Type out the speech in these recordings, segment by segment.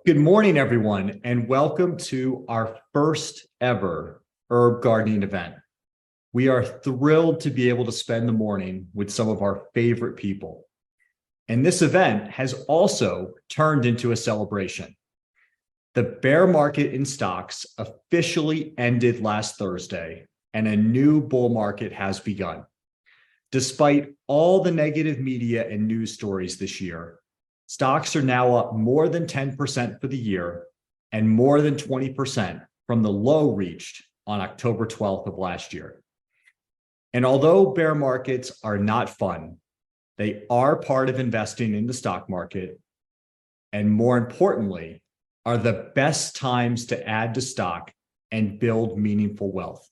Good morning, everyone, and welcome to our first ever herb gardening event. We are thrilled to be able to spend the morning with some of our favorite people. And this event has also turned into a celebration. The bear market in stocks officially ended last Thursday, and a new bull market has begun. Despite all the negative media and news stories this year, stocks are now up more than 10% for the year and more than 20% from the low reached on October 12th of last year. And although bear markets are not fun, they are part of investing in the stock market, and more importantly, are the best times to add to stock and build meaningful wealth.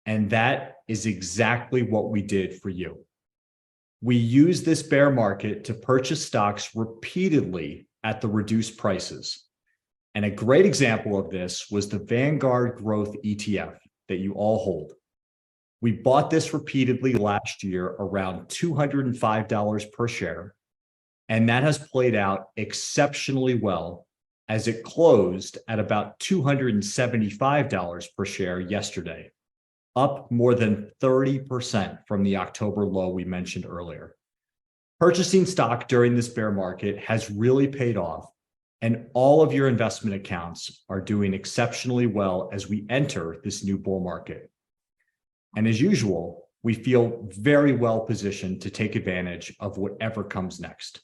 And that is exactly what we did for you. We used this bear market to purchase stocks repeatedly at the reduced prices. And a great example of this was the Vanguard Growth ETF that you all hold. We bought this repeatedly last year around $205 per share, and that has played out exceptionally well as it closed at about $275 per share yesterday, up more than 30% from the October low we mentioned earlier. Purchasing stock during this bear market has really paid off, and all of your investment accounts are doing exceptionally well as we enter this new bull market. And as usual, we feel very well positioned to take advantage of whatever comes next.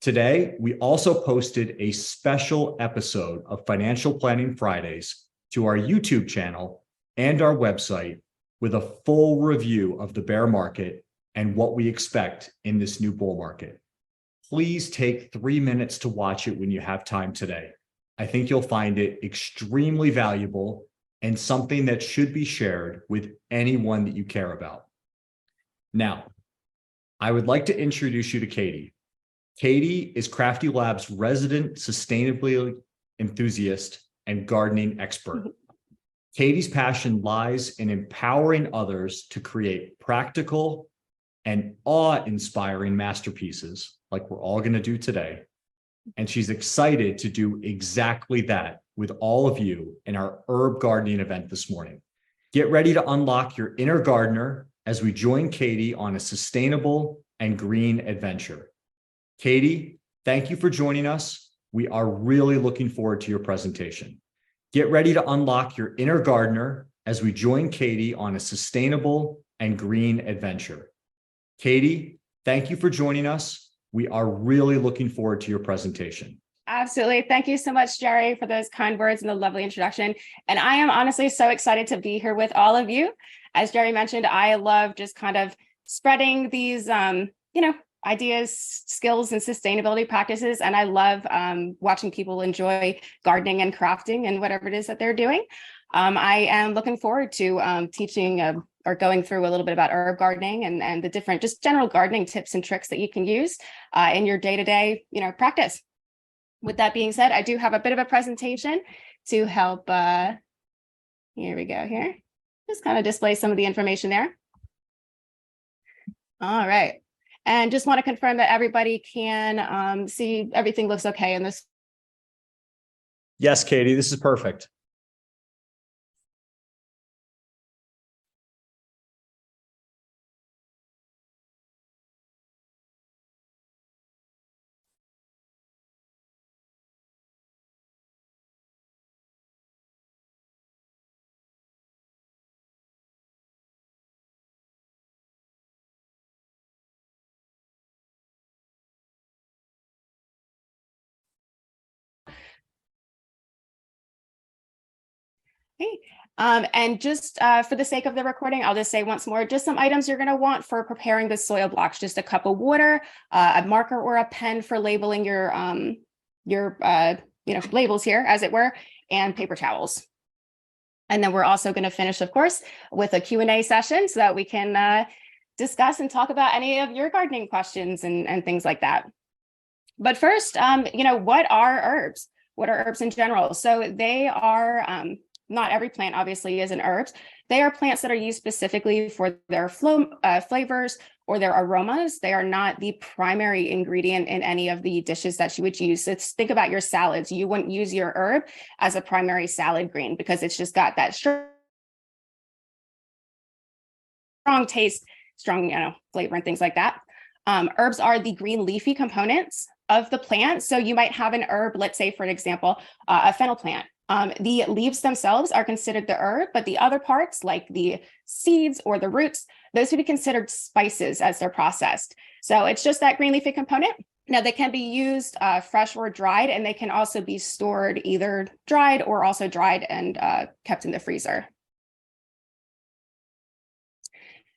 Today, we also posted a special episode of Financial Planning Fridays to our YouTube channel and our website with a full review of the bear market and what we expect in this new bull market. Please take 3 minutes to watch it when you have time today. I think you'll find it extremely valuable and something that should be shared with anyone that you care about. Now, I would like to introduce you to Katie. Katie is Crafty Lab's resident sustainability enthusiast and gardening expert. Katie's passion lies in empowering others to create practical and awe-inspiring masterpieces like we're all going to do today. And she's excited to do exactly that with all of you in our herb gardening event this morning. Get ready to unlock your inner gardener as we join Katie on a sustainable and green adventure. Katie, thank you for joining us. We are really looking forward to your presentation. Get ready to unlock your inner gardener as we join Katie on a sustainable and green adventure. Katie, thank you for joining us. We are really looking forward to your presentation. Absolutely. Thank you so much, Jerry, for those kind words and the lovely introduction. And I am honestly so excited to be here with all of you. As Jerry mentioned, I love just kind of spreading these, ideas, skills, and sustainability practices. And I love watching people enjoy gardening and crafting and whatever it is that they're doing. I am looking forward to teaching or going through a little bit about herb gardening and the different just general gardening tips and tricks that you can use in your day-to-day, practice. With that being said, I do have a bit of a presentation to help. Here we go here. Just kind of display some of the information there. All right. And just want to confirm that everybody can see everything looks okay in this. Yes, Katie, this is perfect. Okay. And just for the sake of the recording, I'll just say once more, just some items you're going to want for preparing the soil blocks: just a cup of water, a marker or a pen for labeling your labels here, as it were, and paper towels. And then we're also going to finish, of course, with a Q&A session so that we can discuss and talk about any of your gardening questions and things like that. But first, what are herbs? What are herbs in general? So they are, not every plant obviously is an herb, They are plants that are used specifically for their flavors or their aromas. They are not the primary ingredient in any of the dishes that you would use. So think about your salads. You wouldn't use your herb as a primary salad green because it's just got that strong taste, strong, flavor and things like that. Herbs are the green leafy components of the plant. So you might have an herb, let's say, for an example, a fennel plant. The leaves themselves are considered the herb, but the other parts, like the seeds or the roots, those would be considered spices as they're processed. So it's just that green leafy component. Now, they can be used fresh or dried, and they can also be stored either dried or also dried and kept in the freezer.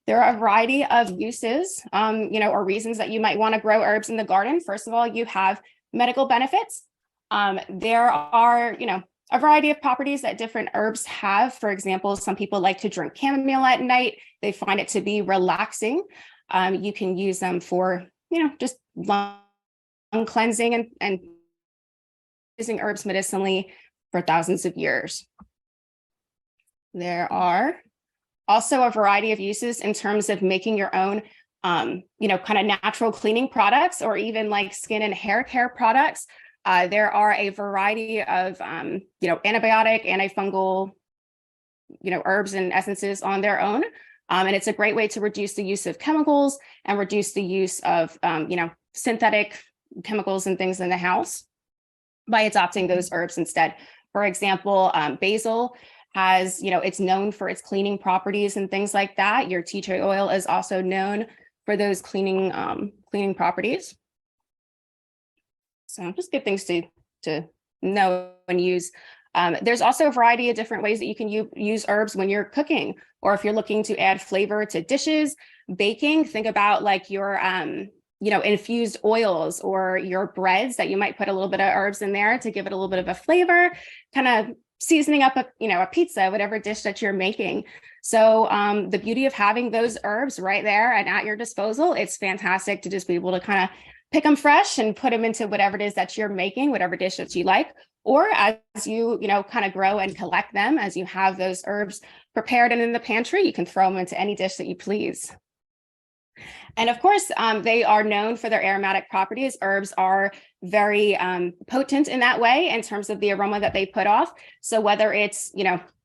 There are a variety of uses, or reasons that you might want to grow herbs in the garden. First of all, you have medical benefits. There are, a variety of properties that different herbs have. For example, some people like to drink chamomile at night. They find it to be relaxing. You can use them for, just lung cleansing and using herbs medicinally for thousands of years. There are also a variety of uses in terms of making your own, kind of natural cleaning products, or even like skin and hair care products. There are a variety of, antibiotic, antifungal, herbs and essences on their own. And it's a great way to reduce the use of chemicals and reduce the use of, synthetic chemicals and things in the house by adopting those herbs instead. For example, basil has, it's known for its cleaning properties and things like that. Your tea tree oil is also known for those cleaning properties. So just good things to know and use. There's also a variety of different ways that you can use herbs when you're cooking, or if you're looking to add flavor to dishes, baking. Think about like your, infused oils or your breads that you might put a little bit of herbs in there to give it a little bit of a flavor, kind of seasoning up a pizza, whatever dish that you're making. So the beauty of having those herbs right there and at your disposal, it's fantastic to just be able to kind of pick them fresh and put them into whatever it is that you're making, whatever dish that you like. Or as you, kind of grow and collect them, as you have those herbs prepared and in the pantry, you can throw them into any dish that you please. And of course, they are known for their aromatic properties. Herbs are very potent in that way in terms of the aroma that they put off. So whether it's,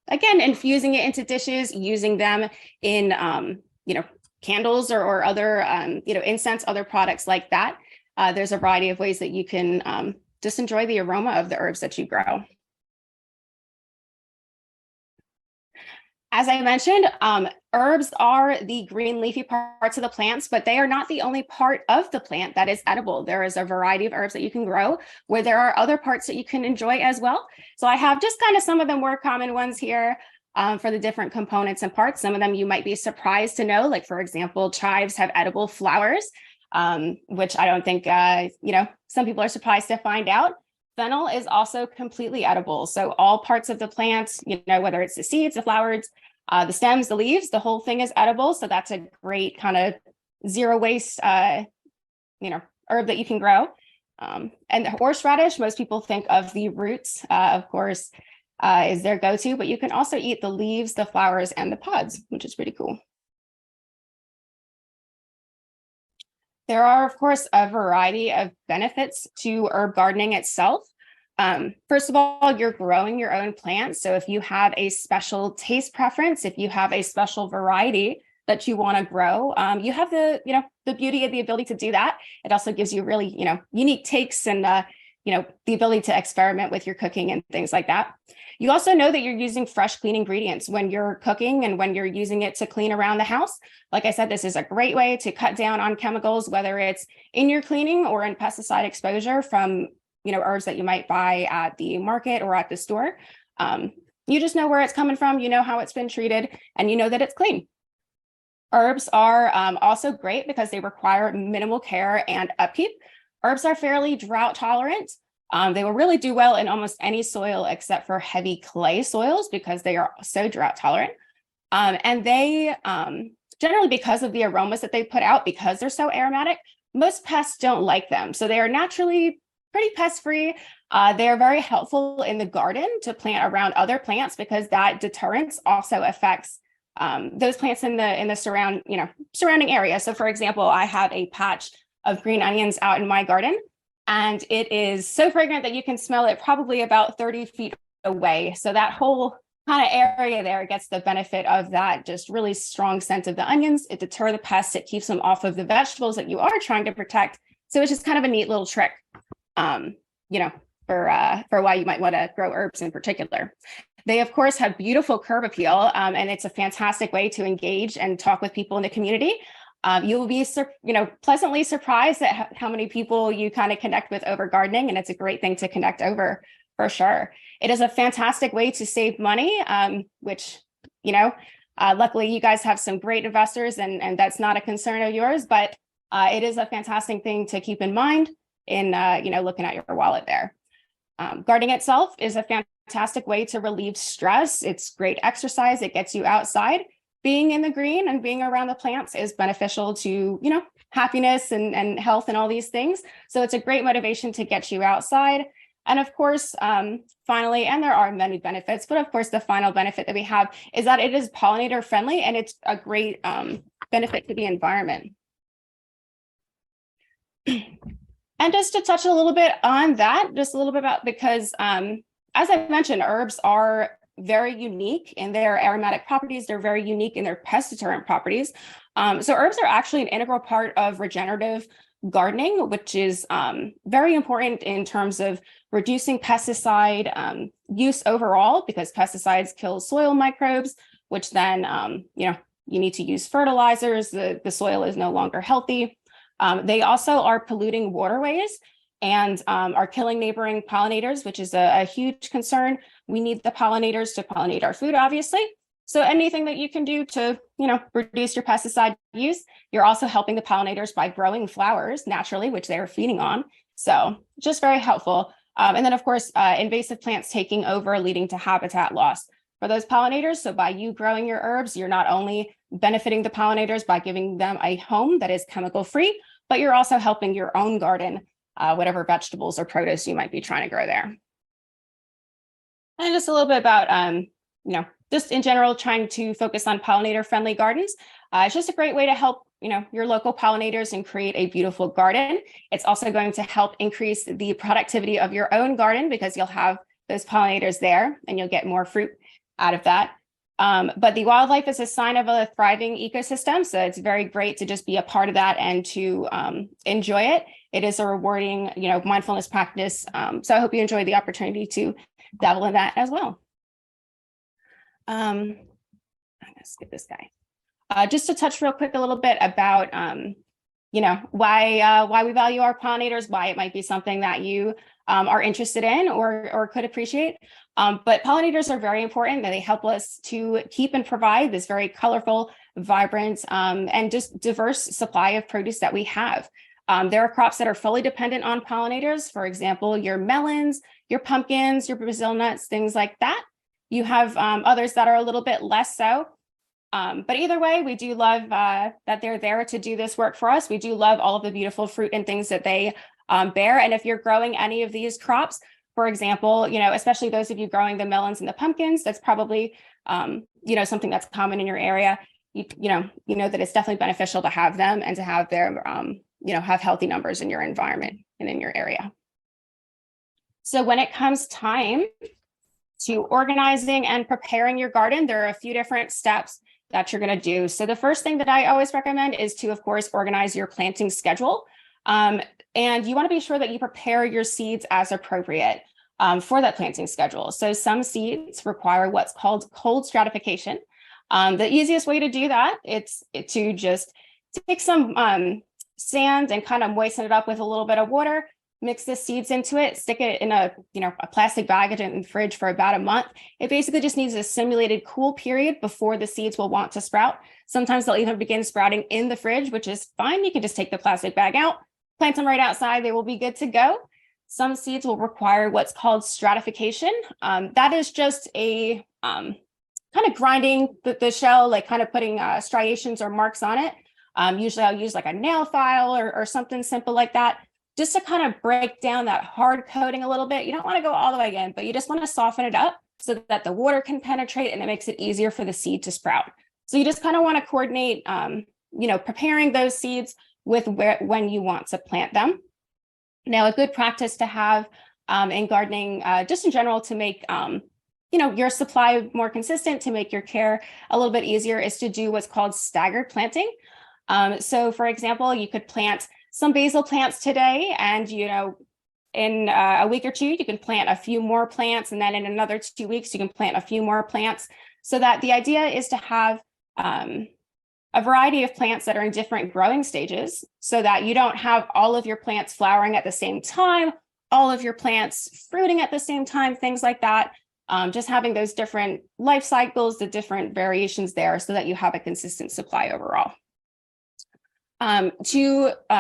again, infusing it into dishes, using them in, candles or other, incense, other products like that, there's a variety of ways that you can just enjoy the aroma of the herbs that you grow. As I mentioned, herbs are the green leafy parts of the plants, but they are not the only part of the plant that is edible. There is a variety of herbs that you can grow where there are other parts that you can enjoy as well. So I have just kind of some of the more common ones here for the different components and parts. Some of them you might be surprised to know, like, for example, chives have edible flowers, which I don't think, some people are surprised to find out. Fennel is also completely edible. So all parts of the plant, whether it's the seeds, the flowers, the stems, the leaves, the whole thing is edible. So that's a great kind of zero waste, herb that you can grow. And the horseradish, most people think of the roots, of course, is their go-to, but you can also eat the leaves, the flowers, and the pods, which is pretty cool. There are, of course, a variety of benefits to herb gardening itself. First of all, you're growing your own plants. So if you have a special taste preference, if you have a special variety that you want to grow, you have the beauty of the ability to do that. It also gives you really, unique takes and, the ability to experiment with your cooking and things like that. You also know that you're using fresh, clean ingredients when you're cooking and when you're using it to clean around the house. Like I said, this is a great way to cut down on chemicals, whether it's in your cleaning or in pesticide exposure from, herbs that you might buy at the market or at the store. You just know where it's coming from, you know how it's been treated, and you know that it's clean. Herbs are also great because they require minimal care and upkeep. Herbs are fairly drought tolerant. They will really do well in almost any soil except for heavy clay soils because they are so drought tolerant. And they, generally because of the aromas that they put out, because they're so aromatic, most pests don't like them. So they are naturally pretty pest-free. They are very helpful in the garden to plant around other plants because that deterrence also affects those plants in the surrounding area. So for example, I have a patch of green onions out in my garden, and it is so fragrant that you can smell it probably about 30 feet away. So that whole kind of area there gets the benefit of that just really strong scent of the onions. It deters the pests. It keeps them off of the vegetables that you are trying to protect. So it's just kind of a neat little trick, for why you might want to grow herbs in particular. They, of course, have beautiful curb appeal, and it's a fantastic way to engage and talk with people in the community. You will be, pleasantly surprised at how many people you kind of connect with over gardening, and it's a great thing to connect over for sure. It is a fantastic way to save money, which, luckily you guys have some great investors, and that's not a concern of yours, but it is a fantastic thing to keep in mind in, looking at your wallet there. Gardening itself is a fantastic way to relieve stress. It's great exercise. It gets you outside. Being in the green and being around the plants is beneficial to, happiness and health and all these things. So it's a great motivation to get you outside. And of course, finally, and there are many benefits, but of course, the final benefit that we have is that it is pollinator friendly, and it's a great benefit to the environment. And just to touch a little bit on that, just a little bit about, because as I mentioned, herbs are very unique in their aromatic properties. They're very unique in their pest deterrent properties. So herbs are actually an integral part of regenerative gardening, which is very important in terms of reducing pesticide use overall, because pesticides kill soil microbes, which then, you need to use fertilizers. The soil is no longer healthy. They also are polluting waterways and are killing neighboring pollinators, which is a huge concern. We need the pollinators to pollinate our food, obviously. So anything that you can do to, reduce your pesticide use, you're also helping the pollinators by growing flowers naturally, which they are feeding on. So just very helpful. And then, of course, invasive plants taking over, leading to habitat loss for those pollinators. So by you growing your herbs, you're not only benefiting the pollinators by giving them a home that is chemical free, but you're also helping your own garden, whatever vegetables or produce you might be trying to grow there. And just a little bit about, just in general, trying to focus on pollinator friendly gardens. It's just a great way to help, your local pollinators and create a beautiful garden. It's also going to help increase the productivity of your own garden, because you'll have those pollinators there and you'll get more fruit out of that. But the wildlife is a sign of a thriving ecosystem. So it's very great to just be a part of that and to enjoy it. It is a rewarding, mindfulness practice. So I hope you enjoy the opportunity to dabble in that as well. I'm gonna skip this guy. Just to touch real quick a little bit about, why we value our pollinators, why it might be something that you are interested in or could appreciate. But pollinators are very important, and they help us to keep and provide this very colorful, vibrant, and just diverse supply of produce that we have. There are crops that are fully dependent on pollinators. For example, your melons, your pumpkins, your Brazil nuts, things like that. You have others that are a little bit less so. But either way, we do love that they're there to do this work for us. We do love all of the beautiful fruit and things that they bear. And if you're growing any of these crops, for example, especially those of you growing the melons and the pumpkins, that's probably, something that's common in your area. You know that it's definitely beneficial to have them and to have their, have healthy numbers in your environment and in your area. So when it comes time to organizing and preparing your garden, there are a few different steps that you're going to do. So the first thing that I always recommend is to, of course, organize your planting schedule. And you want to be sure that you prepare your seeds as appropriate for that planting schedule. So some seeds require what's called cold stratification. The easiest way to do that, it's to just take some sand and kind of moisten it up with a little bit of water, mix the seeds into it, stick it in a plastic bag in the fridge for about a month. It basically just needs a simulated cool period before the seeds will want to sprout. Sometimes they'll even begin sprouting in the fridge, which is fine. You can just take the plastic bag out, plant them right outside. They will be good to go. Some seeds will require what's called stratification. That is just a kind of grinding the shell, like kind of putting striations or marks on it. Usually I'll use like a nail file or something simple like that, just to kind of break down that hard coating a little bit. You don't want to go all the way in, but you just want to soften it up so that the water can penetrate and it makes it easier for the seed to sprout. So you just kind of want to coordinate, preparing those seeds with when you want to plant them. Now, a good practice to have in gardening, just in general, to make your supply more consistent, to make your care a little bit easier, is to do what's called staggered planting. So, for example, you could plant some basil plants today, and in a week or two, you can plant a few more plants, and then in another 2 weeks, you can plant a few more plants. So that the idea is to have a variety of plants that are in different growing stages, so that you don't have all of your plants flowering at the same time, all of your plants fruiting at the same time, things like that. Just having those different life cycles, the different variations there, so that you have a consistent supply overall.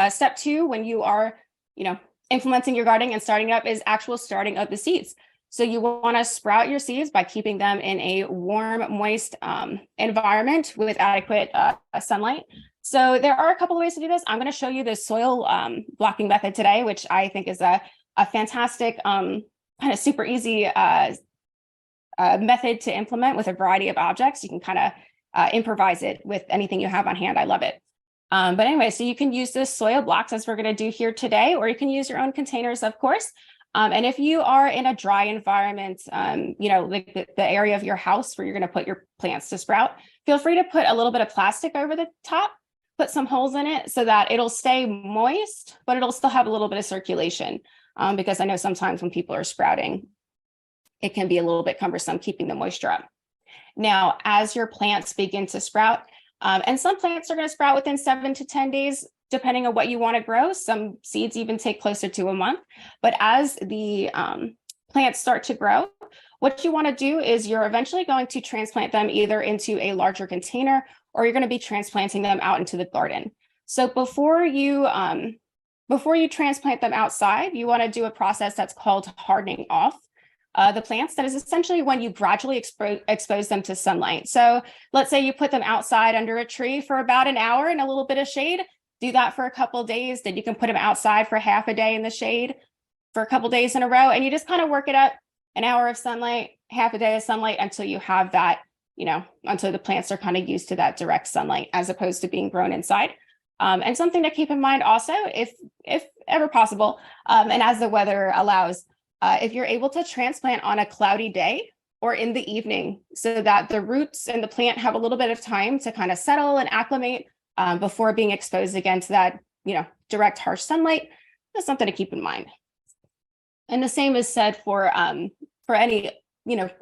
Step two, when you are, implementing your gardening and starting up, is actual starting of the seeds. So you want to sprout your seeds by keeping them in a warm, moist environment with adequate sunlight. So there are a couple of ways to do this. I'm going to show you the soil blocking method today, which I think is a fantastic, kind of super easy method to implement with a variety of objects. You can kind of improvise it with anything you have on hand. I love it. But anyway, so you can use this soil blocks as we're going to do here today, or you can use your own containers, of course. And if you are in a dry environment, like the area of your house where you're going to put your plants to sprout, feel free to put a little bit of plastic over the top, put some holes in it so that it'll stay moist, but it'll still have a little bit of circulation. Because I know sometimes when people are sprouting, it can be a little bit cumbersome keeping the moisture up. Now, as your plants begin to sprout, and some plants are going to sprout within 7 to 10 days, depending on what you want to grow. Some seeds even take closer to a month. But as the plants start to grow, what you want to do is you're eventually going to transplant them either into a larger container, or you're going to be transplanting them out into the garden. So before you transplant them outside, you want to do a process that's called hardening off the plants. That is essentially when you gradually expose them to sunlight. So let's say you put them outside under a tree for about an hour in a little bit of shade. Do that for a couple of days. Then you can put them outside for half a day in the shade for a couple of days in a row. And you just kind of work it up, an hour of sunlight, half a day of sunlight, until you have that, until the plants are kind of used to that direct sunlight as opposed to being grown inside. And something to keep in mind also, if ever possible, and as the weather allows, if you're able to transplant on a cloudy day or in the evening, so that the roots and the plant have a little bit of time to kind of settle and acclimate before being exposed again to that, direct harsh sunlight, that's something to keep in mind. And the same is said for any,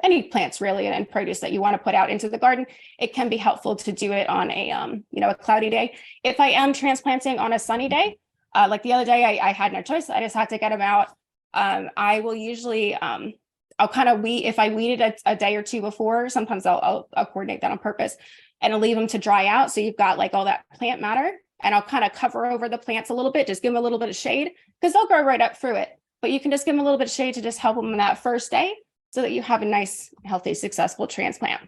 any plants really and produce that you want to put out into the garden. It can be helpful to do it on a cloudy day. If I am transplanting on a sunny day, like the other day, I had no choice. I just had to get them out. I will usually, I'll kind of if I weeded a day or two before, sometimes I'll coordinate that on purpose, and I'll leave them to dry out. So you've got like all that plant matter, and I'll kind of cover over the plants a little bit, just give them a little bit of shade, because they'll grow right up through it. But you can just give them a little bit of shade to just help them in that first day, so that you have a nice, healthy, successful transplant.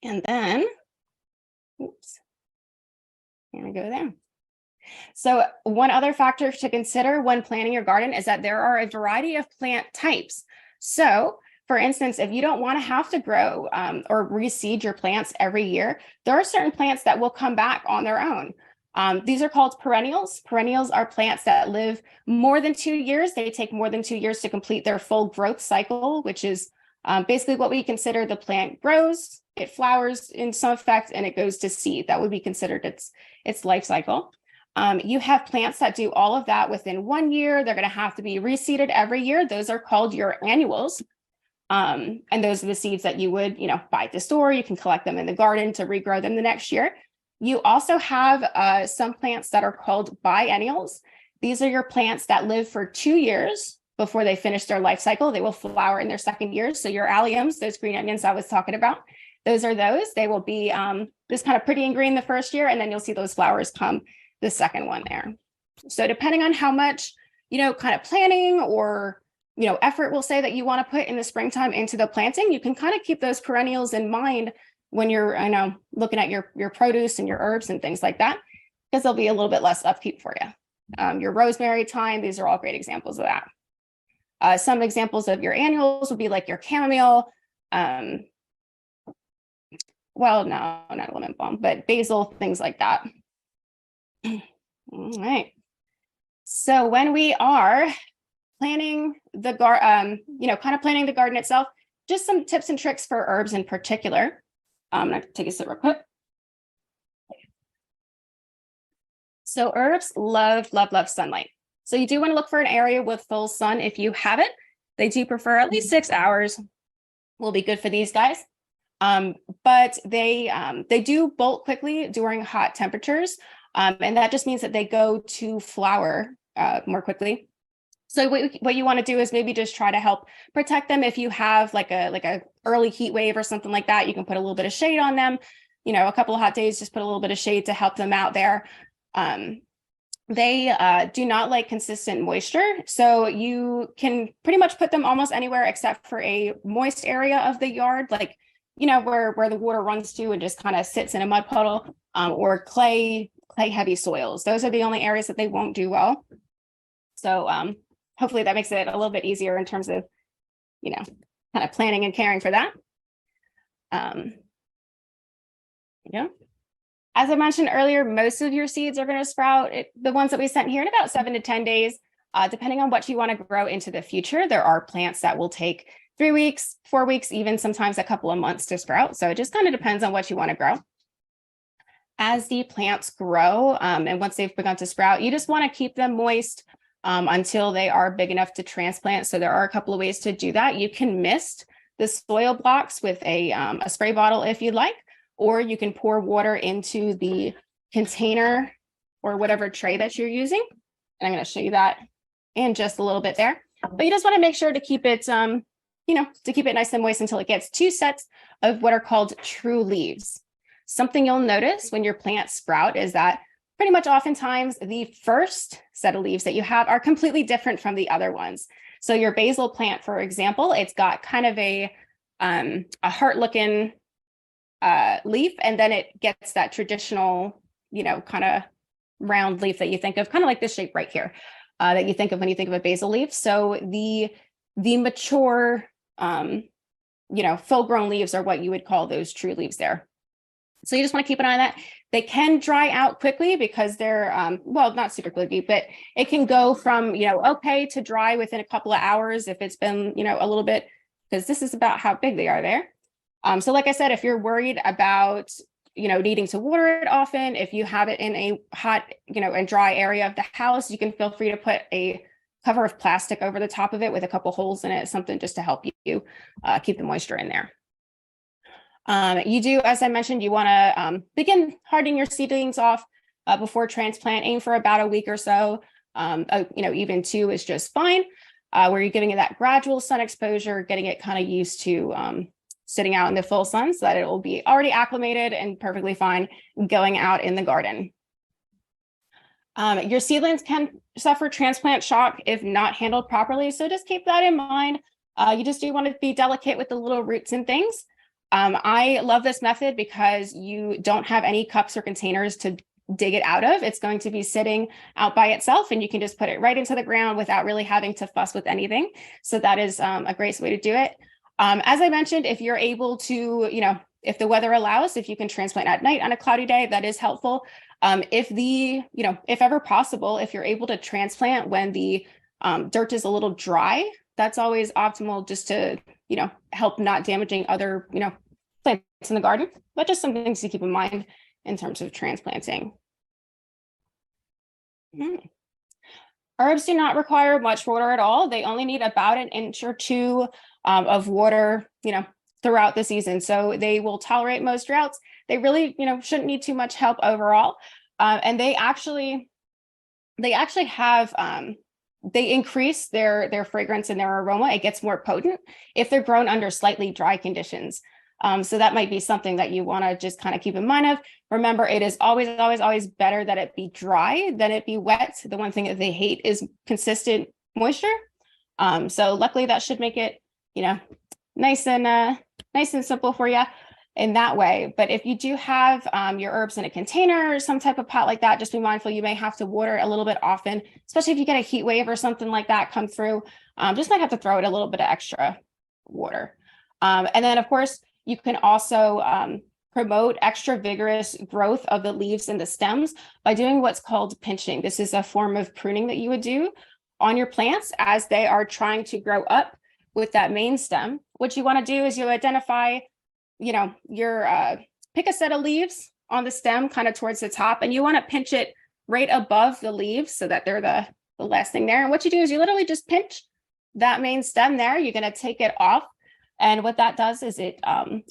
And then, oops, here we go there. So one other factor to consider when planning your garden is that there are a variety of plant types. So for instance, if you don't want to have to grow or reseed your plants every year, there are certain plants that will come back on their own. These are called perennials. Perennials are plants that live more than 2 years. They take more than 2 years to complete their full growth cycle, which is basically what we consider the plant grows, it flowers in some effect, and it goes to seed. That would be considered its life cycle. You have plants that do all of that within 1 year. They're going to have to be reseeded every year. Those are called your annuals. And those are the seeds that you would, buy at the store. You can collect them in the garden to regrow them the next year. You also have some plants that are called biennials. These are your plants that live for 2 years before they finish their life cycle. They will flower in their second year. So your alliums, those green onions I was talking about, those are those. They will be just kind of pretty and green the first year, and then you'll see those flowers come the second one there. So depending on how much, kind of planning or, effort we'll say that you want to put in the springtime into the planting, you can kind of keep those perennials in mind when you're, looking at your produce and your herbs and things like that, because there'll be a little bit less upkeep for you. Your rosemary, thyme, these are all great examples of that. Some examples of your annuals would be like your chamomile, well, no, not a lemon balm, but basil, things like that. All right. So when we are planning the kind of planning the garden itself, just some tips and tricks for herbs in particular. I'm going to take a sip real quick. So herbs love, love, love sunlight. So you do want to look for an area with full sun if you have it. They do prefer at least 6 hours. Will be good for these guys. But they do bolt quickly during hot temperatures. And that just means that they go to flower more quickly. So what you want to do is maybe just try to help protect them. If you have like a early heat wave or something like that, you can put a little bit of shade on them. You know, a couple of hot days, just put a little bit of shade to help them out there. They do not like consistent moisture. So you can pretty much put them almost anywhere except for a moist area of the yard, like, you know, where the water runs to and just kind of sits in a mud puddle, or clay heavy soils. Those are the only areas that they won't do well. So hopefully that makes it a little bit easier in terms of, you know, kind of planning and caring for that. Yeah. As I mentioned earlier, most of your seeds are going to sprout, the ones that we sent here, in about 7 to 10 days, depending on what you want to grow into the future. There are plants that will take 3 weeks, 4 weeks, even sometimes a couple of months to sprout. So it just kind of depends on what you want to grow. As the plants grow, and once they've begun to sprout, you just want to keep them moist until they are big enough to transplant. So there are a couple of ways to do that. You can mist the soil blocks with a spray bottle if you'd like, or you can pour water into the container or whatever tray that you're using. And I'm going to show you that in just a little bit there. But you just want to make sure to keep it, to keep it nice and moist until it gets 2 sets of what are called true leaves. Something you'll notice when your plants sprout is that pretty much oftentimes the first set of leaves that you have are completely different from the other ones. So your basil plant, for example, it's got kind of a heart-looking leaf, and then it gets that traditional, kind of round leaf that you think of, kind of like this shape right here, that you think of when you think of a basil leaf. So the mature, full-grown leaves are what you would call those true leaves there. So you just want to keep an eye on that. They can dry out quickly because they're, not super quickly, but it can go from, okay to dry within a couple of hours if it's been, a little bit, because this is about how big they are there. So like I said, if you're worried about, needing to water it often, if you have it in a hot, and dry area of the house, you can feel free to put a cover of plastic over the top of it with a couple holes in it, something just to help you keep the moisture in there. You do, as I mentioned, you want to begin hardening your seedlings off before transplant. Aim for about a week or so. Even 2 is just fine, where you're giving it that gradual sun exposure, getting it kind of used to sitting out in the full sun so that it will be already acclimated and perfectly fine going out in the garden. Your seedlings can suffer transplant shock if not handled properly, so just keep that in mind. You just do want to be delicate with the little roots and things. I love this method because you don't have any cups or containers to dig it out of. It's going to be sitting out by itself, and you can just put it right into the ground without really having to fuss with anything. So that is a great way to do it. As I mentioned, if you're able to, if the weather allows, if you can transplant at night on a cloudy day, that is helpful. If ever possible, if you're able to transplant when the dirt is a little dry, that's always optimal, just to, help not damaging other, plants in the garden, but just some things to keep in mind in terms of transplanting. Herbs do not require much water at all. They only need about 1 inch or 2 of water, throughout the season. So they will tolerate most droughts. They really, shouldn't need too much help overall. And they actually have, they increase their fragrance and their aroma. It gets more potent if they're grown under slightly dry conditions. So that might be something that you want to just kind of keep in mind of. Remember, it is always, always, always better that it be dry than it be wet. The one thing that they hate is consistent moisture. So luckily that should make it, nice and simple for you in that way. But if you do have your herbs in a container or some type of pot like that, just be mindful you may have to water a little bit often, especially if you get a heat wave or something like that come through. Just might have to throw it a little bit of extra water. And then, of course, you can also promote extra vigorous growth of the leaves and the stems by doing what's called pinching. This is a form of pruning that you would do on your plants as they are trying to grow up with that main stem. What you want to do is you identify, your pick a set of leaves on the stem kind of towards the top, and you want to pinch it right above the leaves so that they're the last thing there. And what you do is you literally just pinch that main stem there. You're going to take it off. And what that does is it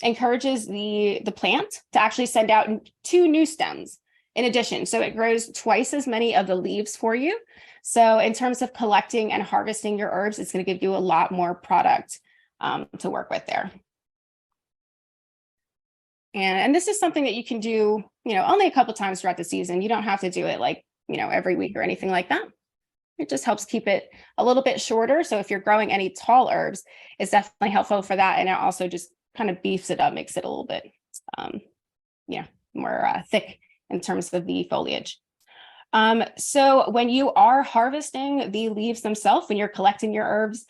encourages the plant to actually send out 2 new stems in addition. So it grows twice as many of the leaves for you. So in terms of collecting and harvesting your herbs, it's going to give you a lot more product to work with there. And this is something that you can do, only a couple times throughout the season. You don't have to do it like, every week or anything like that. It just helps keep it a little bit shorter. So if you're growing any tall herbs, it's definitely helpful for that. And it also just kind of beefs it up, makes it a little bit, more thick in terms of the foliage. So when you are harvesting the leaves themselves, when you're collecting your herbs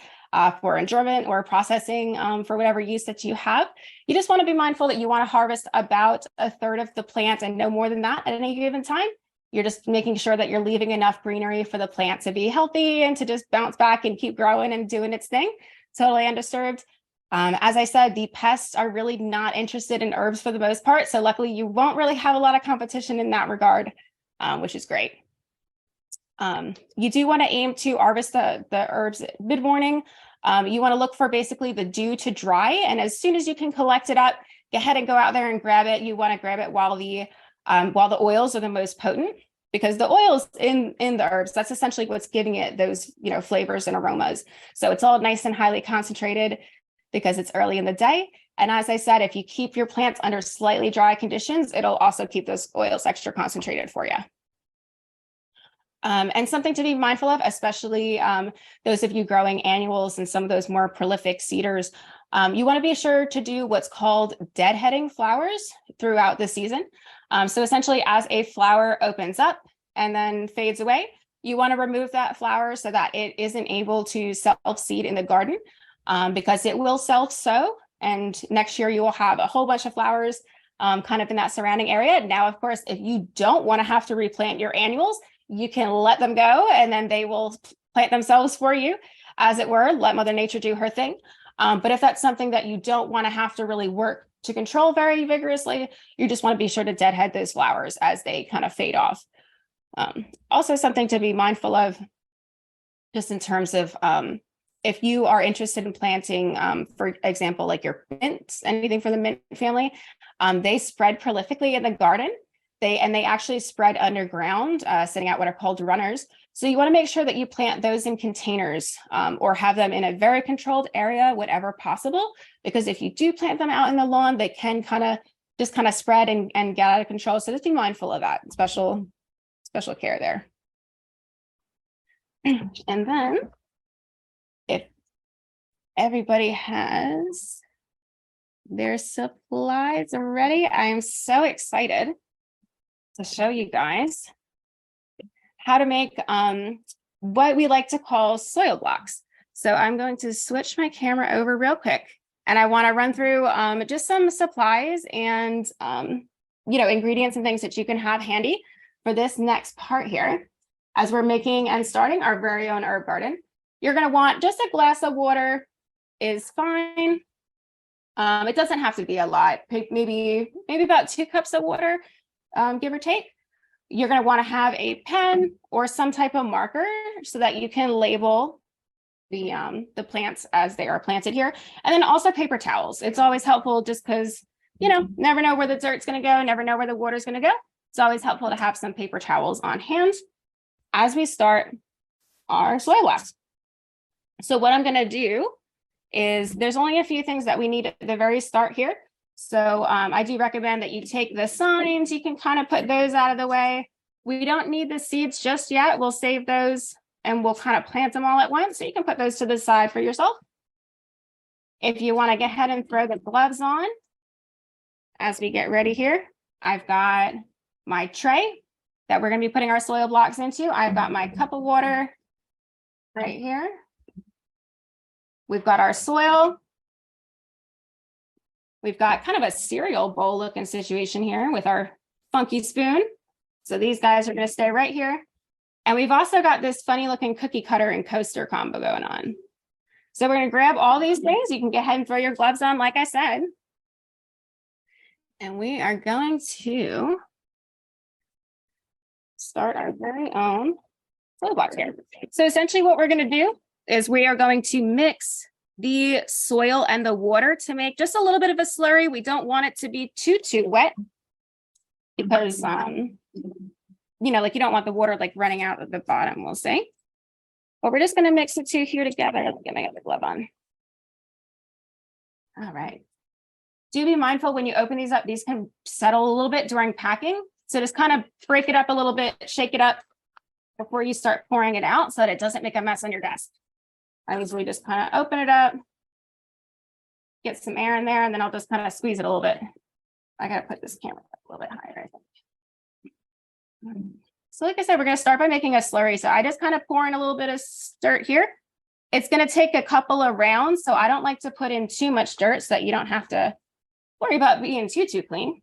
for enjoyment or processing for whatever use that you have, you just want to be mindful that you want to harvest about 1/3 of the plant and no more than that at any given time. You're just making sure that you're leaving enough greenery for the plant to be healthy and to just bounce back and keep growing and doing its thing, totally undisturbed. As I said, the pests are really not interested in herbs for the most part. So luckily you won't really have a lot of competition in that regard, which is great. You do want to aim to harvest the herbs mid-morning. You want to look for basically the dew to dry. And as soon as you can collect it up, go ahead and go out there and grab it. You want to grab it while the oils are the most potent, because the oils in the herbs, that's essentially what's giving it those, flavors and aromas. So it's all nice and highly concentrated because it's early in the day. And as I said, if you keep your plants under slightly dry conditions, it'll also keep those oils extra concentrated for you. And something to be mindful of, especially those of you growing annuals and some of those more prolific cedars, you want to be sure to do what's called deadheading flowers throughout the season. So essentially, as a flower opens up and then fades away, you want to remove that flower so that it isn't able to self-seed in the garden, because it will self-sow. And next year you will have a whole bunch of flowers kind of in that surrounding area. Now, of course, if you don't want to have to replant your annuals, you can let them go and then they will plant themselves for you, as it were, let Mother Nature do her thing. But if that's something that you don't want to have to really work to control very vigorously, you just want to be sure to deadhead those flowers as they kind of fade off. Also something to be mindful of, just in terms of if you are interested in planting, for example, like your mints, anything from the mint family, they spread prolifically in the garden. They actually spread underground, sending out what are called runners. So you want to make sure that you plant those in containers or have them in a very controlled area, whatever possible, because if you do plant them out in the lawn, they can kind of spread and get out of control. So just be mindful of that. Special care there. And then if everybody has their supplies ready, I am so excited to show you guys how to make what we like to call soil blocks. So I'm going to switch my camera over real quick, and I want to run through just some supplies and ingredients and things that you can have handy for this next part here, as we're making and starting our very own herb garden. You're going to want just a glass of water is fine. It doesn't have to be a lot, maybe about 2 cups of water, give or take. You're going to want to have a pen or some type of marker so that you can label the plants as they are planted here. And then also paper towels. It's always helpful, just because, never know where the dirt's going to go, never know where the water's going to go. It's always helpful to have some paper towels on hand as we start our soil blocks. So what I'm going to do is, there's only a few things that we need at the very start here. So I do recommend that you take the signs. You can kind of put those out of the way. We don't need the seeds just yet. We'll save those and we'll kind of plant them all at once. So you can put those to the side for yourself. If you want to go ahead and throw the gloves on as we get ready here, I've got my tray that we're going to be putting our soil blocks into. I've got my cup of water right here. We've got our soil. We've got kind of a cereal bowl looking situation here with our funky spoon. So these guys are going to stay right here. And we've also got this funny looking cookie cutter and coaster combo going on. So we're going to grab all these things. You can go ahead and throw your gloves on, like I said. And we are going to start our very own soil box here. So essentially what we're going to do is we are going to mix the soil and the water to make just a little bit of a slurry. We don't want it to be too wet because, you know, like you don't want the water like running out at the bottom, we'll say. But we're just going to mix the two here together. Let me get my other glove on. All right. Do be mindful when you open these up, these can settle a little bit during packing. So just kind of break it up a little bit, shake it up before you start pouring it out so that it doesn't make a mess on your desk. I usually just kind of open it up, get some air in there, and then I'll just kind of squeeze it a little bit. I got to put this camera up a little bit higher, I think. So like I said, we're going to start by making a slurry. So I just kind of pour in a little bit of dirt here. It's going to take a couple of rounds. So I don't like to put in too much dirt so that you don't have to worry about being too clean.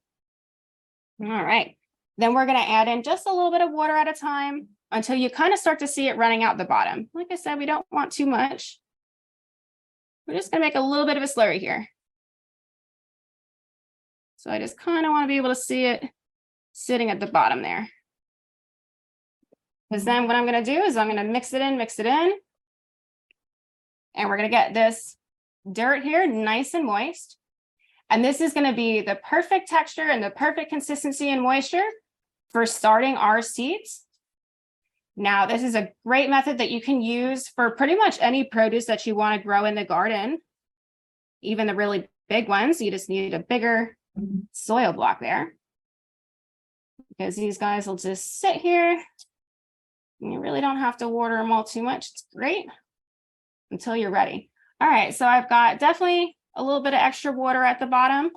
All right. Then we're going to add in just a little bit of water at a time until you kind of start to see it running out the bottom. Like I said, we don't want too much. We're just going to make a little bit of a slurry here. So I just kind of want to be able to see it sitting at the bottom there. Because then what I'm going to do is I'm going to mix it in. And we're going to get this dirt here nice and moist. And this is going to be the perfect texture and the perfect consistency and moisture for starting our seeds. Now, this is a great method that you can use for pretty much any produce that you want to grow in the garden, even the really big ones. You just need a bigger soil block there because these guys will just sit here. And you really don't have to water them all too much. It's great until you're ready. All right, so I've got definitely a little bit of extra water at the bottom.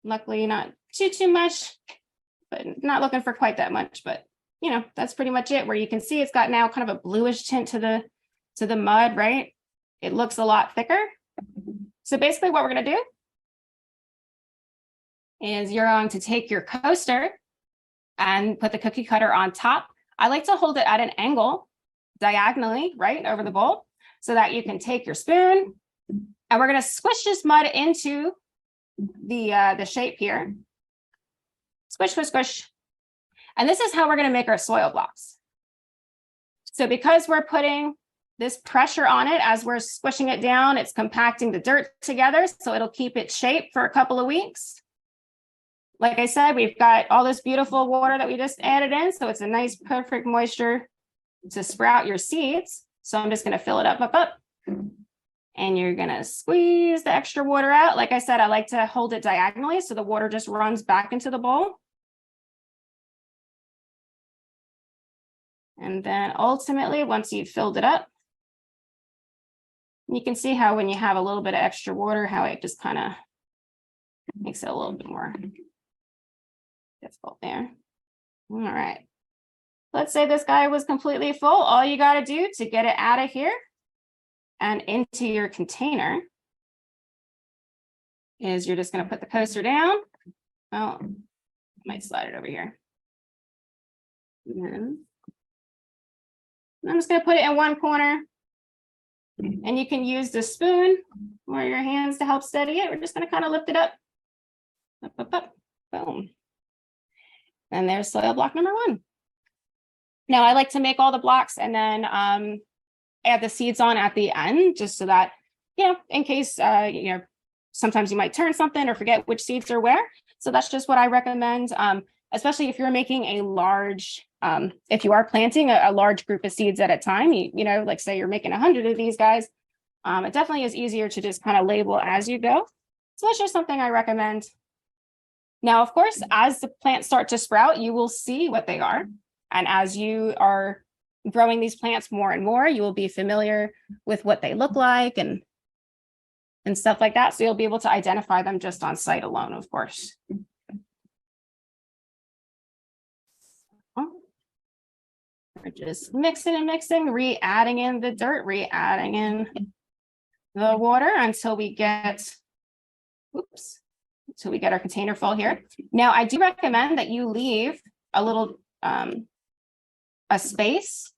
Luckily, not too much, but not looking for quite that much. But you know, that's pretty much it. Where you can see it's got now kind of a bluish tint to the mud, right? It looks a lot thicker. So basically, what we're going to do is you're going to take your coaster and put the cookie cutter on top. I like to hold it at an angle diagonally, right over the bowl, so that you can take your spoon and we're going to squish this mud into the shape here. Squish, squish, squish. And this is how we're going to make our soil blocks. So because we're putting this pressure on it as we're squishing it down, it's compacting the dirt together, so it'll keep its shape for a couple of weeks. Like I said, we've got all this beautiful water that we just added in, so it's a nice, perfect moisture to sprout your seeds. So I'm just going to fill it up. And you're going to squeeze the extra water out. Like I said, I like to hold it diagonally so the water just runs back into the bowl. And then ultimately, once you've filled it up, you can see how when you have a little bit of extra water, how it just kind of makes it a little bit more difficult there. All right. Let's say this guy was completely full. All you got to do to get it out of here and into your container is you're just going to put the coaster down. Oh, I might slide it over here. And then I'm just going to put it in one corner. And you can use the spoon or your hands to help steady it. We're just going to kind of lift it up. Up. Boom. And there's soil block number 1. Now I like to make all the blocks and then add the seeds on at the end, just so that, you know, in case, sometimes you might turn something or forget which seeds are where. So that's just what I recommend, especially if you're making a large, if you are planting a large group of seeds at a time, you know, like say you're making 100 of these guys, it definitely is easier to just kind of label as you go. So that's just something I recommend. Now, of course, as the plants start to sprout, you will see what they are. And as you are growing these plants more and more, you will be familiar with what they look like and stuff like that. So you'll be able to identify them just on site alone, of course. We're just mixing, re-adding in the dirt, re-adding in the water until we get, oops, till we get our container full here. Now, I do recommend that you leave a little a space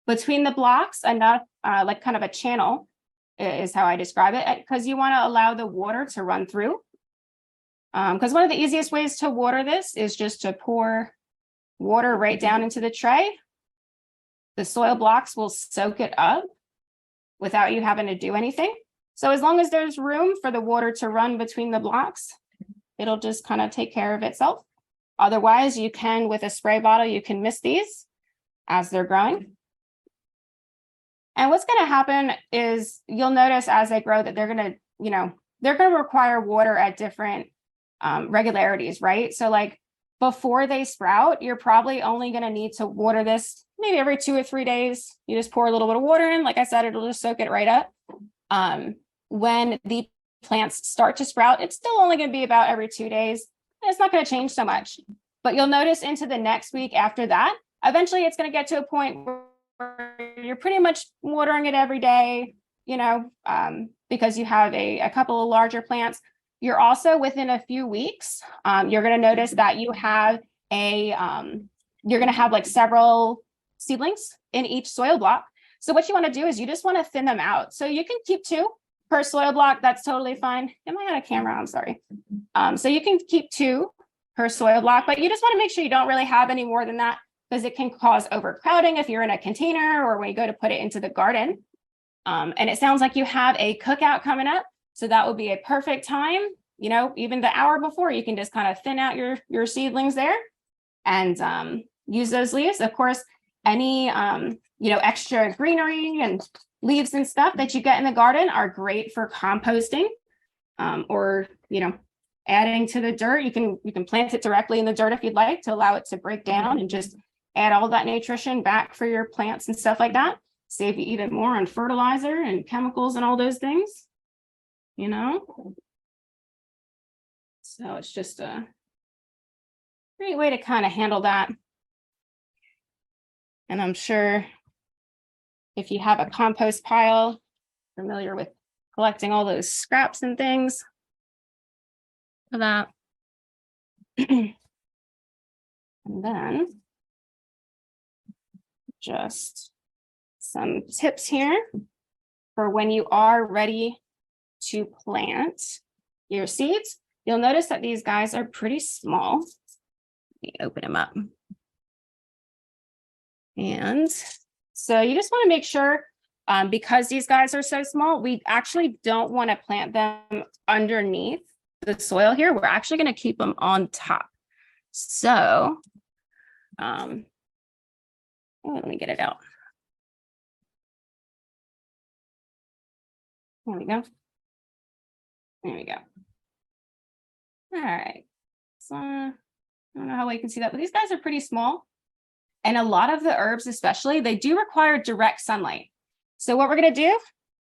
between the blocks, enough like kind of a channel is how I describe it, because you want to allow the water to run through. Because one of the easiest ways to water this is just to pour water right down into the tray. The soil blocks will soak it up without you having to do anything. So as long as there's room for the water to run between the blocks, it'll just kind of take care of itself. Otherwise, you can, with a spray bottle, you can mist these as they're growing. And what's going to happen is you'll notice as they grow that they're going to, they're going to require water at different regularities, right? So like before they sprout, you're probably only going to need to water this maybe every 2 or 3 days. You just pour a little bit of water in. Like I said, it'll just soak it right up. When the plants start to sprout, it's still only going to be about every 2 days. It's not going to change so much, but you'll notice into the next week after that, eventually it's going to get to a point where you're pretty much watering it every day, because you have a couple of larger plants. You're also within a few weeks, you're going to notice that you have you're going to have like several seedlings in each soil block. So what you want to do is you just want to thin them out. So you can keep 2 per soil block. That's totally fine. Am I on a camera? I'm sorry. So you can keep 2 per soil block, but you just want to make sure you don't really have any more than that, because it can cause overcrowding if you're in a container or when you go to put it into the garden. And it sounds like you have a cookout coming up. So that would be a perfect time, even the hour before, you can just kind of thin out your seedlings there and use those leaves. Of course, any, extra greenery and leaves and stuff that you get in the garden are great for composting or, adding to the dirt. You can plant it directly in the dirt if you'd like to allow it to break down and just add all that nutrition back for your plants and stuff like that. Save you even more on fertilizer and chemicals and all those things. So it's just a great way to kind of handle that. And I'm sure if you have a compost pile, familiar with collecting all those scraps and things for that. And then just some tips here for when you are ready to plant your seeds. You'll notice that these guys are pretty small. Let me open them up. And so you just want to make sure, because these guys are so small, we actually don't want to plant them underneath the soil here. We're actually going to keep them on top. So, let me get it out. There we go. There we go. All right. So I don't know how we can see that, but these guys are pretty small. And a lot of the herbs, especially, they do require direct sunlight. So what we're going to do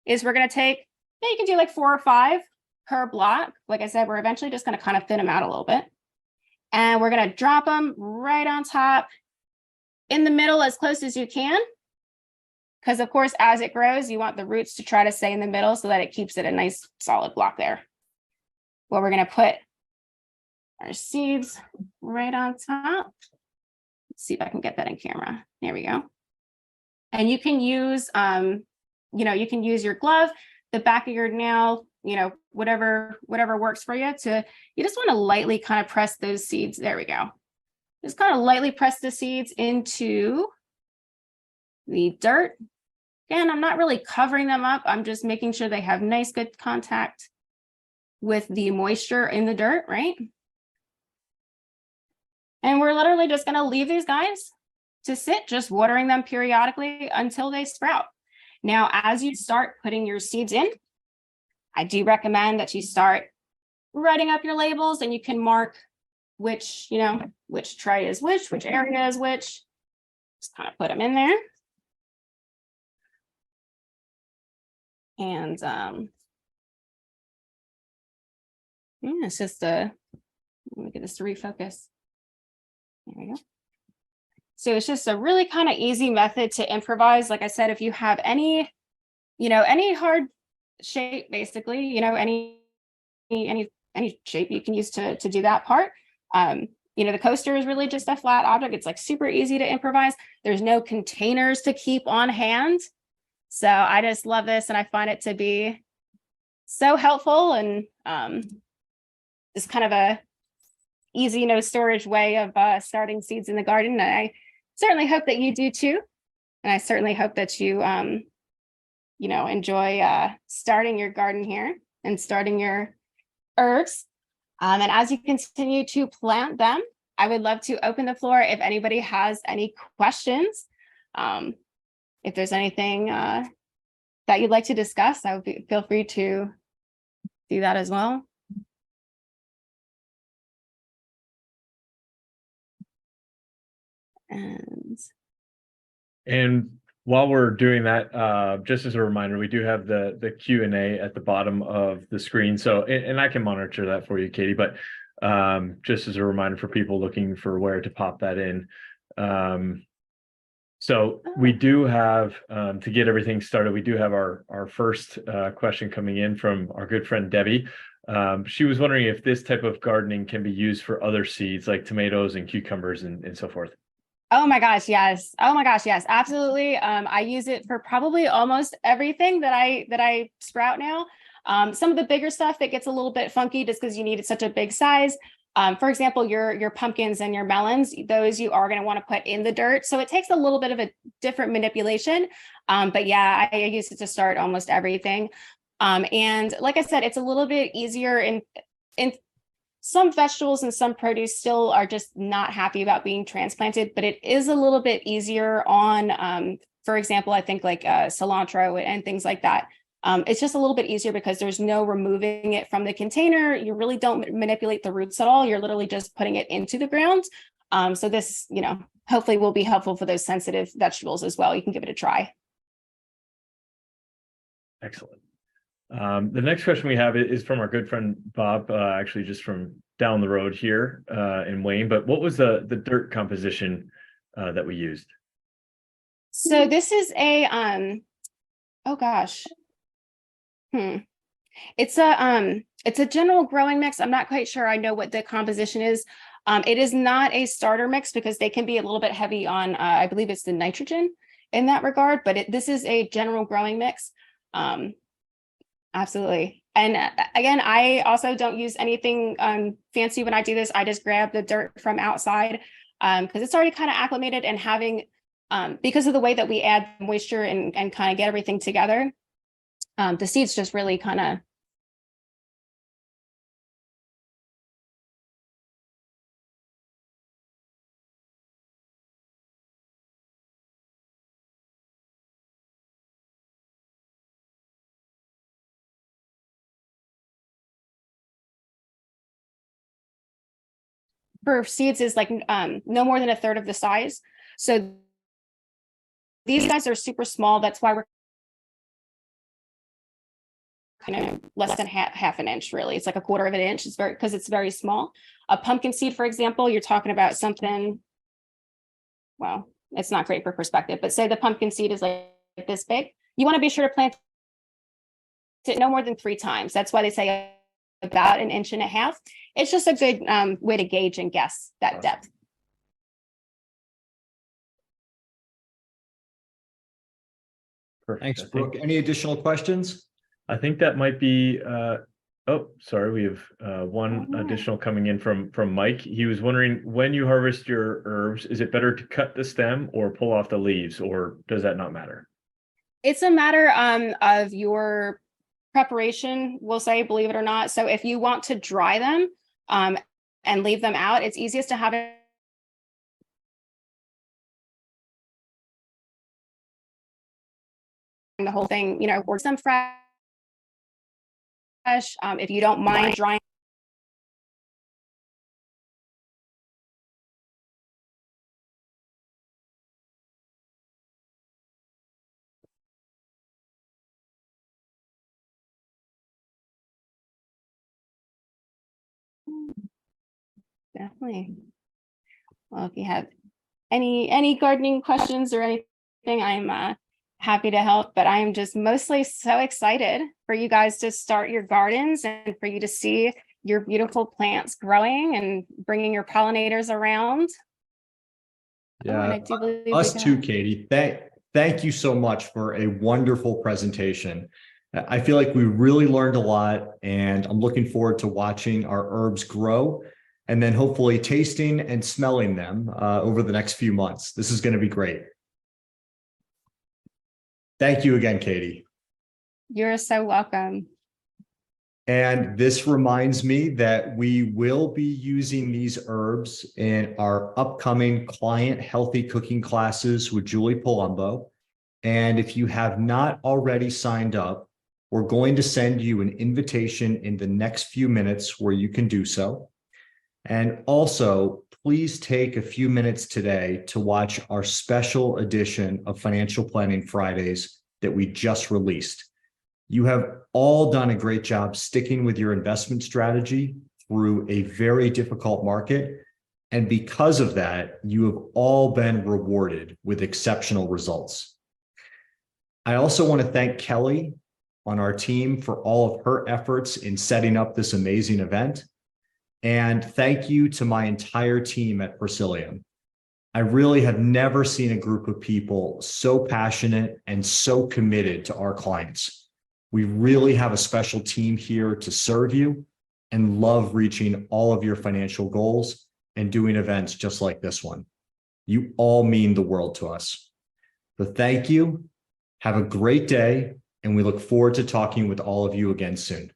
is we're going to take, you can do like 4 or 5 per block. Like I said, we're eventually just going to kind of thin them out a little bit. And we're going to drop them right on top in the middle as close as you can. Because of course, as it grows, you want the roots to try to stay in the middle so that it keeps it a nice solid block there. Well, we're going to put our seeds right on top. Let's see if I can get that in camera. There we go. And you can use, you can use your glove, the back of your nail, whatever works for you. You just want to lightly kind of press those seeds. There we go. Just kind of lightly press the seeds into the dirt. Again, I'm not really covering them up. I'm just making sure they have nice, good contact with the moisture in the dirt, right? And we're literally just going to leave these guys to sit, just watering them periodically until they sprout. Now, as you start putting your seeds in, I do recommend that you start writing up your labels, and you can mark which tray is which area is which. Just kind of put them in there. And it's just let me get this to refocus. There we go. So it's just a really kind of easy method to improvise. Like I said, if you have any hard shape, basically, any any shape you can use to do that part. The coaster is really just a flat object. It's like super easy to improvise. There's no containers to keep on hand. So I just love this, and I find it to be so helpful, and just kind of a easy, no storage way of starting seeds in the garden. And I certainly hope that you do too. And I certainly hope that you, enjoy starting your garden here and starting your herbs. And as you continue to plant them, I would love to open the floor if anybody has any questions. If there's anything that you'd like to discuss, feel free to do that as well. And while we're doing that, just as a reminder, we do have the Q&A at the bottom of the screen. So, and I can monitor that for you, Katie, but just as a reminder for people looking for where to pop that in. So we do have, to get everything started, we do have our first question coming in from our good friend Debbie. She was wondering if this type of gardening can be used for other seeds like tomatoes and cucumbers and so forth. Oh my gosh, yes. Oh my gosh, yes, absolutely. I use it for probably almost everything that I sprout now. Some of the bigger stuff that gets a little bit funky just because you need such a big size. For example, your pumpkins and your melons, those you are going to want to put in the dirt. So it takes a little bit of a different manipulation. But yeah, I use it to start almost everything. And like I said, it's a little bit easier in some vegetables and some produce still are just not happy about being transplanted, but it is a little bit easier on, for example, I think like cilantro and things like that. It's just a little bit easier because there's no removing it from the container. You really don't manipulate the roots at all. You're literally just putting it into the ground. So this, hopefully will be helpful for those sensitive vegetables as well. You can give it a try. Excellent. The next question we have is from our good friend Bob, actually just from down the road here in Wayne. But what was the dirt composition that we used? So this is a oh gosh, it's a general growing mix. I'm not quite sure I know what the composition is. It is not a starter mix because they can be a little bit heavy on I believe it's the nitrogen in that regard. But this is a general growing mix. Absolutely. And again, I also don't use anything fancy when I do this. I just grab the dirt from outside because it's already kind of acclimated, and having because of the way that we add moisture and kind of get everything together, the seeds just really kind of for seeds is like no more than a third of the size. So these guys are super small. That's why we're kind of less than half an inch, really. It's like a quarter of an inch. It's because it's very small. A pumpkin seed, for example, you're talking about something, well, it's not great for perspective, but say the pumpkin seed is like this big. You want to be sure to plant it no more than 3 times. That's why they say about 1.5 inches. It's just a good way to gauge and guess that depth. Perfect. Thanks, Brooke. Any additional questions? I think that might be, oh, sorry, we have one additional coming in from Mike. He was wondering, when you harvest your herbs, is it better to cut the stem or pull off the leaves, or does that not matter? It's a matter of your preparation, we'll say, believe it or not. So if you want to dry them and leave them out, it's easiest to have it the whole thing, or some fresh. If you don't mind drying. Definitely. Well, if you have any gardening questions or anything, I'm happy to help, but I am just mostly so excited for you guys to start your gardens and for you to see your beautiful plants growing and bringing your pollinators around. Oh, and I do believe we Us got- too, Katie. Thank you so much for a wonderful presentation. I feel like we really learned a lot, and I'm looking forward to watching our herbs grow and then hopefully tasting and smelling them over the next few months. This is going to be great. Thank you again, Katie. You're so welcome. And this reminds me that we will be using these herbs in our upcoming client healthy cooking classes with Julie Palumbo. And if you have not already signed up, we're going to send you an invitation in the next few minutes where you can do so. And also, please take a few minutes today to watch our special edition of Financial Planning Fridays that we just released. You have all done a great job sticking with your investment strategy through a very difficult market. And because of that, you have all been rewarded with exceptional results. I also want to thank Kelly on our team for all of her efforts in setting up this amazing event. And thank you to my entire team at Presilium. I really have never seen a group of people so passionate and so committed to our clients. We really have a special team here to serve you and love reaching all of your financial goals and doing events just like this one. You all mean the world to us. So thank you. Have a great day, and we look forward to talking with all of you again soon.